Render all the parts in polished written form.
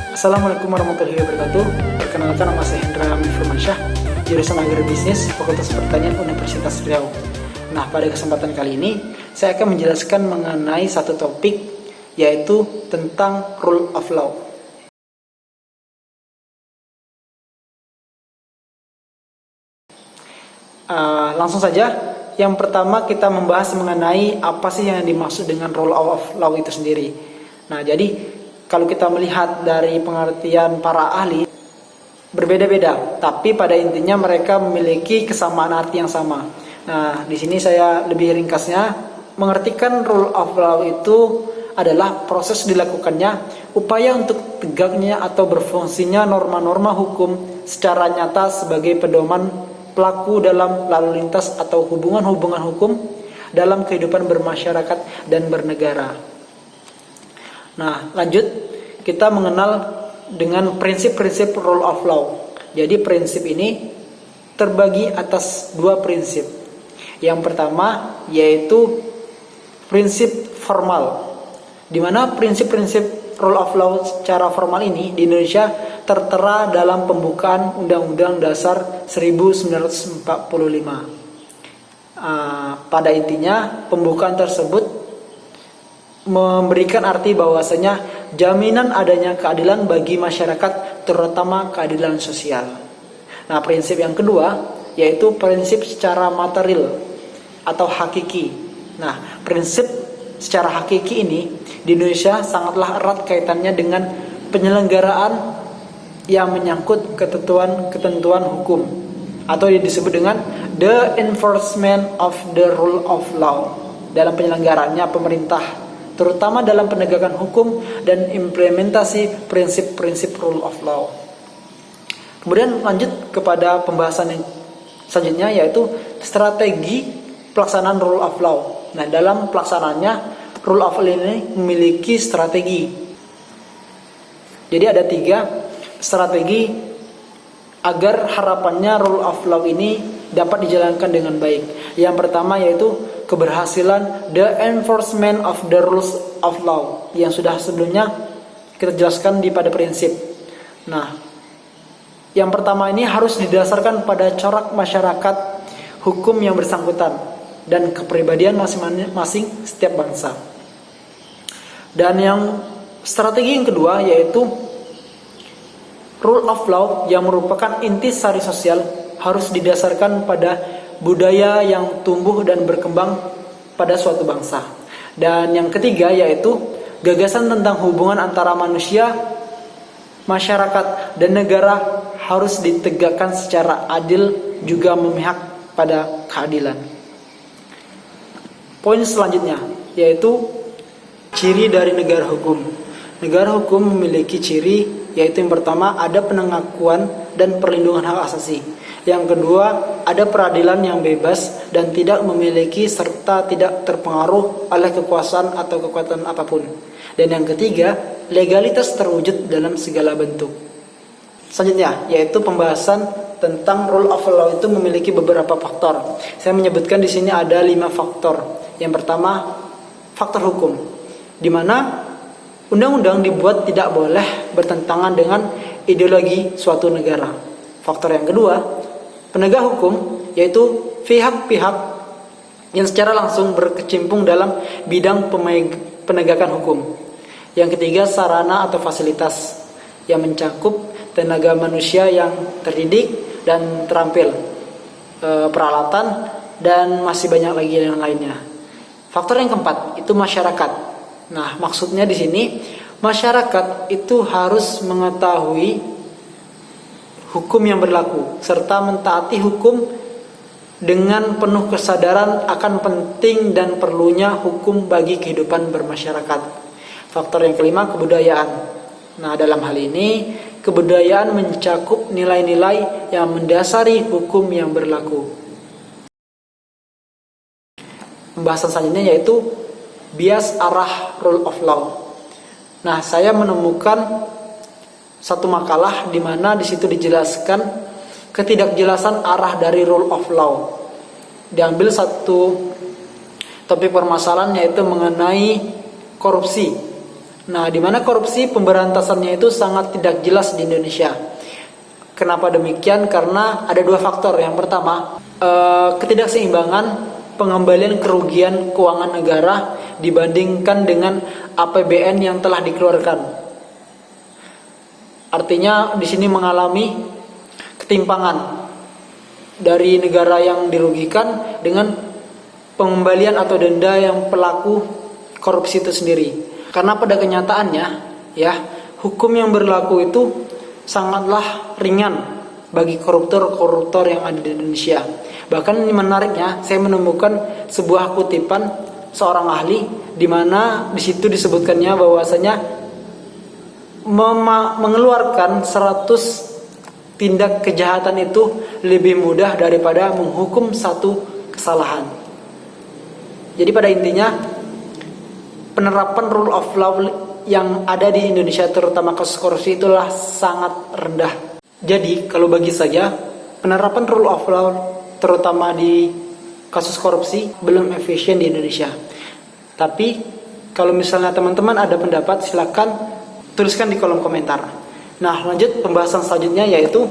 Assalamualaikum warahmatullahi wabarakatuh. Perkenalkan, nama saya Hendra Firmansyah, jurusan Agribisnis Fakultas Pertanian Universitas Riau. Nah, pada kesempatan kali ini saya akan menjelaskan mengenai satu topik, yaitu tentang rule of law. Langsung saja, yang pertama kita membahas mengenai apa sih yang dimaksud dengan rule of law itu sendiri. Nah, jadi kalau kita melihat dari pengertian para ahli berbeda-beda, tapi pada intinya mereka memiliki kesamaan arti yang sama. Nah, di sini saya lebih ringkasnya mengartikan rule of law itu adalah proses dilakukannya upaya untuk tegaknya atau berfungsinya norma-norma hukum secara nyata sebagai pedoman pelaku dalam lalu lintas atau hubungan-hubungan hukum dalam kehidupan bermasyarakat dan bernegara. Nah, lanjut kita mengenal dengan prinsip-prinsip rule of law. Jadi prinsip ini terbagi atas dua prinsip. Yang pertama yaitu prinsip formal, di mana prinsip-prinsip rule of law secara formal ini di Indonesia tertera dalam pembukaan Undang-Undang Dasar 1945. Pada intinya pembukaan tersebut memberikan arti bahwasanya jaminan adanya keadilan bagi masyarakat, terutama keadilan sosial. Nah, prinsip yang kedua yaitu prinsip secara material atau hakiki. Nah, prinsip secara hakiki ini di Indonesia sangatlah erat kaitannya dengan penyelenggaraan yang menyangkut ketentuan hukum, atau disebut dengan the enforcement of the rule of law, dalam penyelenggaraannya pemerintah, terutama dalam penegakan hukum dan implementasi prinsip-prinsip rule of law. Kemudian lanjut kepada pembahasan yang selanjutnya, yaitu strategi pelaksanaan rule of law. Nah, dalam pelaksanaannya rule of law ini memiliki strategi. Jadi ada 3 strategi agar harapannya rule of law ini dapat dijalankan dengan baik. Yang pertama yaitu keberhasilan the enforcement of the rules of law, yang sudah sebelumnya kita jelaskan pada prinsip. Nah, yang pertama ini harus didasarkan pada corak masyarakat hukum yang bersangkutan dan kepribadian masing-masing setiap bangsa. Dan yang strategi yang kedua yaitu rule of law yang merupakan intisari sosial harus didasarkan pada budaya yang tumbuh dan berkembang pada suatu bangsa. Dan yang ketiga yaitu gagasan tentang hubungan antara manusia, masyarakat, dan negara harus ditegakkan secara adil, juga memihak pada keadilan. Poin selanjutnya yaitu ciri dari negara hukum. Negara hukum memiliki ciri, yaitu yang pertama ada pengakuan dan perlindungan hak asasi. Yang kedua, ada peradilan yang bebas dan tidak memiliki serta tidak terpengaruh oleh kekuasaan atau kekuatan apapun. Dan yang ketiga, legalitas terwujud dalam segala bentuk. Selanjutnya, yaitu pembahasan tentang rule of law itu memiliki beberapa faktor. Saya menyebutkan di sini ada 5 faktor. Yang pertama, faktor hukum, di mana undang-undang dibuat tidak boleh bertentangan dengan ideologi suatu negara. Faktor yang kedua, penegak hukum, yaitu pihak-pihak yang secara langsung berkecimpung dalam bidang penegakan hukum. Yang ketiga, sarana atau fasilitas yang mencakup tenaga manusia yang terdidik dan terampil, peralatan, dan masih banyak lagi yang lainnya. Faktor yang keempat itu masyarakat. Nah, maksudnya di sini masyarakat itu harus mengetahui hukum yang berlaku serta mentaati hukum dengan penuh kesadaran akan penting dan perlunya hukum bagi kehidupan bermasyarakat. Faktor yang kelima, kebudayaan. Nah, dalam hal ini kebudayaan mencakup nilai-nilai yang mendasari hukum yang berlaku. Pembahasan selanjutnya yaitu bias arah rule of law. Nah, saya menemukan satu makalah di mana di situ dijelaskan ketidakjelasan arah dari rule of law. Diambil satu topik permasalahan yaitu mengenai korupsi. Nah, di mana korupsi pemberantasannya itu sangat tidak jelas di Indonesia. Kenapa demikian? Karena ada dua faktor. Yang pertama, ketidakseimbangan pengembalian kerugian keuangan negara dibandingkan dengan APBN yang telah dikeluarkan. Artinya di sini mengalami ketimpangan dari negara yang dirugikan dengan pengembalian atau denda yang pelaku korupsi itu sendiri. Karena pada kenyataannya, ya, hukum yang berlaku itu sangatlah ringan bagi koruptor-koruptor yang ada di Indonesia. Bahkan menariknya, saya menemukan sebuah kutipan seorang ahli di mana di situ disebutkannya bahwasanya mengeluarkan 100 tindak kejahatan itu lebih mudah daripada menghukum satu kesalahan. Jadi pada intinya, penerapan rule of law yang ada di Indonesia terutama kasus korupsi itulah sangat rendah. Jadi kalau bagi saya, penerapan rule of law terutama di kasus korupsi belum efisien di Indonesia. Tapi kalau misalnya teman-teman ada pendapat, silakan tuliskan di kolom komentar. Nah, lanjut pembahasan selanjutnya yaitu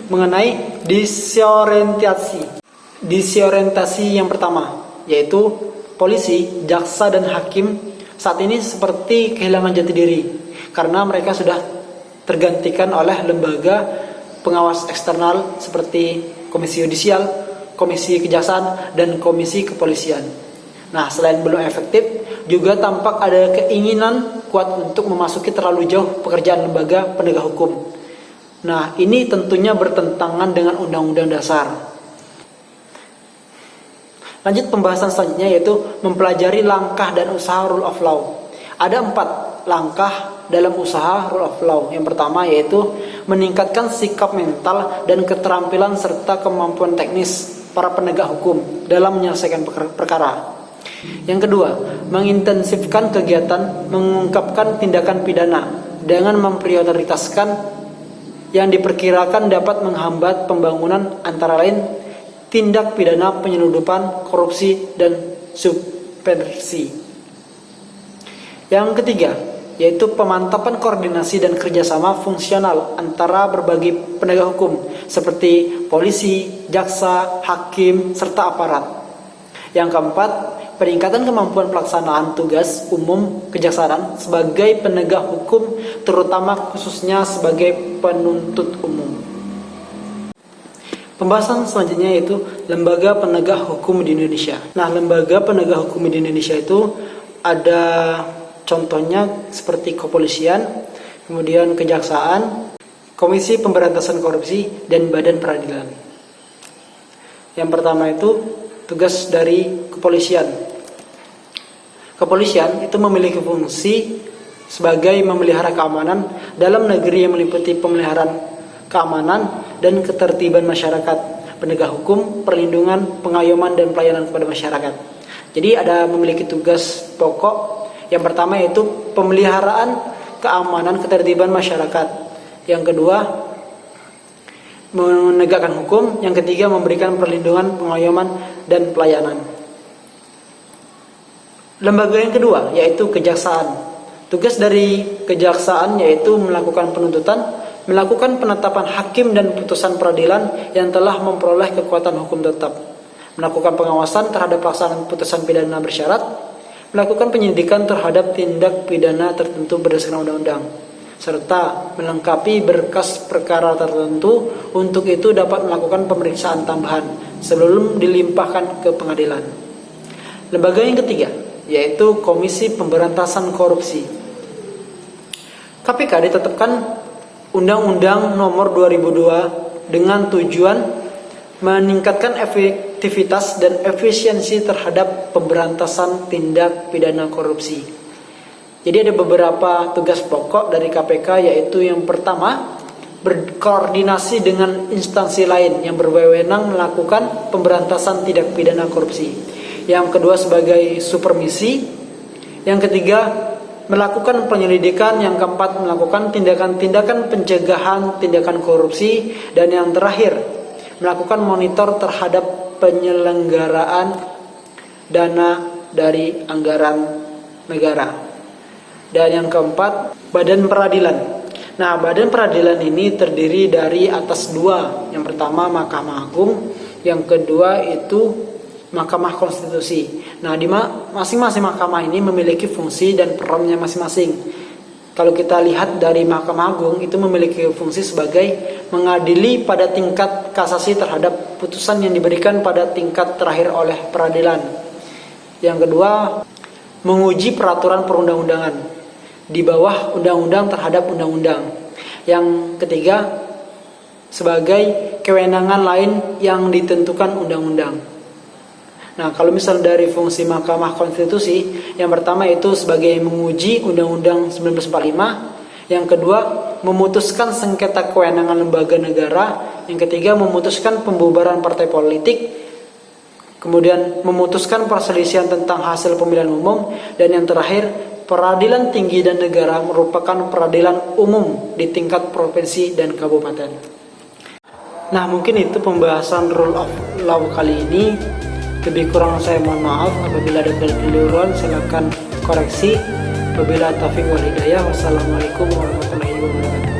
mengenai disorientasi. Disorientasi yang pertama yaitu polisi, jaksa dan hakim saat ini seperti kehilangan jati diri karena mereka sudah tergantikan oleh lembaga pengawas eksternal seperti Komisi Yudisial, Komisi Kejaksaan, dan Komisi Kepolisian. Nah, selain belum efektif, juga tampak ada keinginan kuat untuk memasuki terlalu jauh pekerjaan lembaga penegak hukum. Nah, ini tentunya bertentangan dengan Undang-Undang Dasar. Lanjut pembahasan selanjutnya yaitu mempelajari langkah dan usaha rule of law. Ada 4 langkah dalam usaha rule of law. Yang pertama yaitu meningkatkan sikap mental dan keterampilan serta kemampuan teknis para penegak hukum dalam menyelesaikan perkara. Yang kedua, mengintensifkan kegiatan mengungkapkan tindakan pidana dengan memprioritaskan yang diperkirakan dapat menghambat pembangunan antara lain tindak pidana penyelundupan, korupsi, dan subversi. Yang ketiga, yaitu pemantapan koordinasi dan kerjasama fungsional antara berbagai penegak hukum seperti polisi, jaksa, hakim, serta aparat. Yang keempat, peningkatan kemampuan pelaksanaan tugas umum kejaksaan sebagai penegak hukum, terutama khususnya sebagai penuntut umum. Pembahasan selanjutnya yaitu lembaga penegak hukum di Indonesia. Nah, lembaga penegak hukum di Indonesia itu ada contohnya seperti kepolisian, kemudian kejaksaan, Komisi Pemberantasan Korupsi, dan Badan Peradilan. Yang pertama itu tugas dari kepolisian. Kepolisian itu memiliki fungsi sebagai memelihara keamanan dalam negeri yang meliputi pemeliharaan keamanan dan ketertiban masyarakat, penegak hukum, perlindungan, pengayoman, dan pelayanan kepada masyarakat. Jadi ada memiliki tugas pokok. Yang pertama yaitu pemeliharaan keamanan ketertiban masyarakat. Yang kedua, menegakkan hukum. Yang ketiga, memberikan perlindungan, pengayoman, dan pelayanan. Lembaga yang kedua yaitu kejaksaan. Tugas dari kejaksaan yaitu melakukan penuntutan, melakukan penetapan hakim dan putusan peradilan yang telah memperoleh kekuatan hukum tetap, melakukan pengawasan terhadap pelaksanaan putusan pidana bersyarat, melakukan penyidikan terhadap tindak pidana tertentu berdasarkan undang-undang, serta melengkapi berkas perkara tertentu. Untuk itu dapat melakukan pemeriksaan tambahan sebelum dilimpahkan ke pengadilan. Lembaga yang ketiga yaitu Komisi Pemberantasan Korupsi. KPK ditetapkan Undang-Undang Nomor 2002 dengan tujuan meningkatkan efektivitas dan efisiensi terhadap pemberantasan tindak pidana korupsi. Jadi ada beberapa tugas pokok dari KPK yaitu yang pertama, berkoordinasi dengan instansi lain yang berwenang melakukan pemberantasan tindak pidana korupsi. Yang kedua sebagai supervisi. Yang ketiga melakukan penyelidikan. Yang keempat melakukan tindakan-tindakan pencegahan tindakan korupsi. Dan yang terakhir melakukan monitor terhadap penyelenggaraan dana dari anggaran negara. Dan yang keempat, badan peradilan. Nah, badan peradilan ini terdiri dari atas dua. Yang pertama Mahkamah Agung, yang kedua itu Mahkamah Konstitusi. Nah, di masing-masing mahkamah ini memiliki fungsi dan perannya masing-masing. Kalau kita lihat dari Mahkamah Agung itu memiliki fungsi sebagai mengadili pada tingkat kasasi terhadap putusan yang diberikan pada tingkat terakhir oleh peradilan. Yang kedua, menguji peraturan perundang-undangan di bawah undang-undang terhadap undang-undang. Yang ketiga, sebagai kewenangan lain yang ditentukan undang-undang. Nah, kalau misal dari fungsi Mahkamah Konstitusi, yang pertama itu sebagai menguji Undang-Undang 1945, yang kedua memutuskan sengketa kewenangan lembaga negara, yang ketiga memutuskan pembubaran partai politik, kemudian memutuskan perselisihan tentang hasil pemilihan umum, dan yang terakhir peradilan tinggi dan negara merupakan peradilan umum di tingkat provinsi dan kabupaten. Nah, mungkin itu pembahasan rule of law kali ini. Lebih kurang saya mohon maaf. Apabila ada kekeliruan silakan koreksi. Wabillahi taufiq wal hidayah. Wassalamualaikum warahmatullahi wabarakatuh.